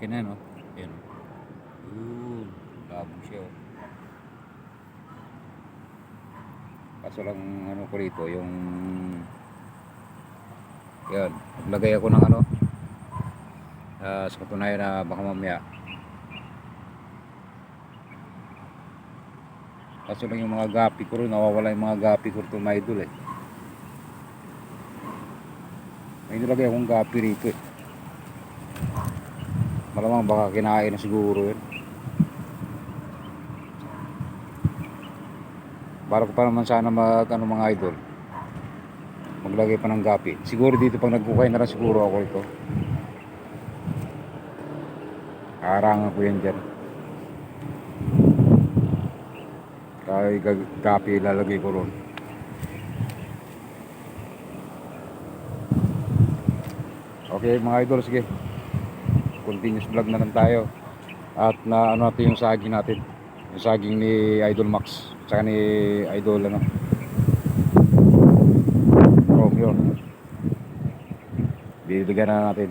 Malaki na, no? Ayan. Labo siya, oh. Kaso lang, ano ko rito, yung... Yan. Naglagay ako ng ano. Sa katunayan na baka mamaya. Kaso lang yung mga gapi ko rin, nawawala yung mga gapi ko rin, mga idol, eh. May nilagay akong gapi rito, eh. Malamang baka kinain na siguro yun. Para ko pa naman sana ano, mga idol, maglagay pa ng gapi. Siguro dito pag nagkukay na lang siguro ako ito. Harangan ko yan dyan. Kaya gapi ilalagay ko ron. Okay mga idol, sige. Continuous vlog na lang tayo. At na ano natin yung saging natin. Yung saging ni Idol Max. Tsaka ni Idol ano. Romeo. Bibigyan na natin.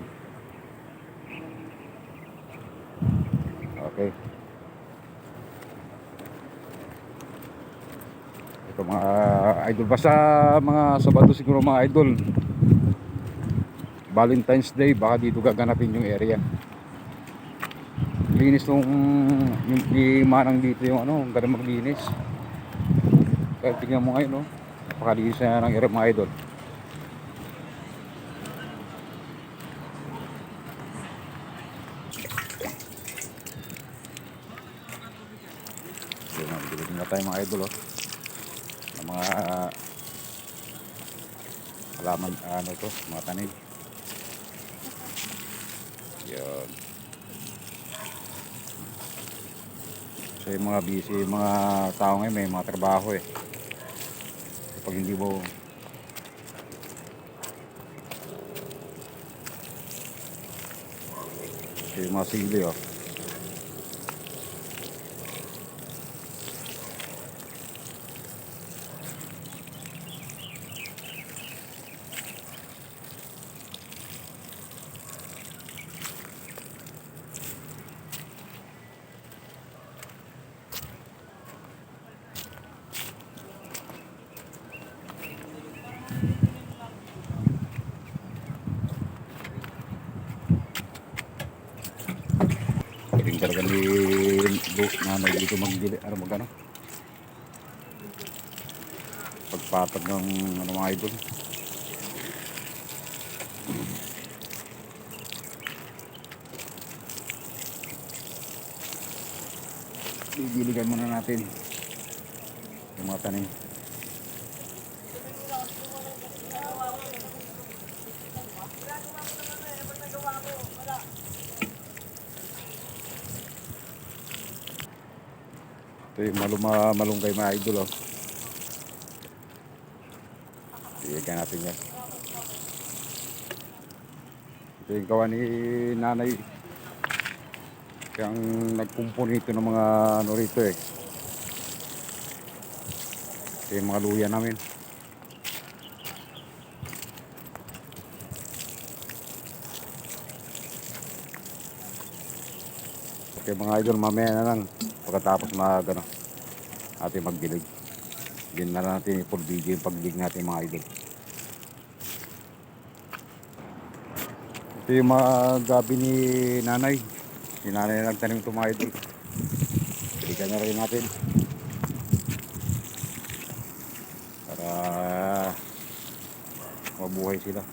Okay. Ito mga idol. Basta mga Sabado siguro mga idol. Valentine's Day. Baka dito gaganapin yung area. Linis nung yung manang dito yung ano. Ang ganda maglinis. Kaya tingnan mo ngayon no. Napakalinis na ng area mga idol. Bilhin na tayo mga idol oh. Ng mga halaman ano to, mga tanim. Yun. So yung mga busy, yung mga tao ngayon may mga trabaho eh. Kapag hindi mo so yung mga sili oh. Galing talaga ni nanay dito magdili, ano magano pagpatag ng ano mga idol. Didiligan muna natin yung mga tanim. Ito yung malunggay mga idol oh. Diligan natin yan. Ito yung gawa ni nanay. Kaya nagkumpo nito ng mga ano rito eh. Ito yung mga luya namin. Okay mga idol, mamaya na lang pagkatapos ano, ating magdilig. Diyan na lang natin i-full video yung pagdilig natin mga idol. Ito yung mga gabi ni nanay. Si nanay na nagtanim ito mga idol. Diligan na rin natin para mabuhay sila.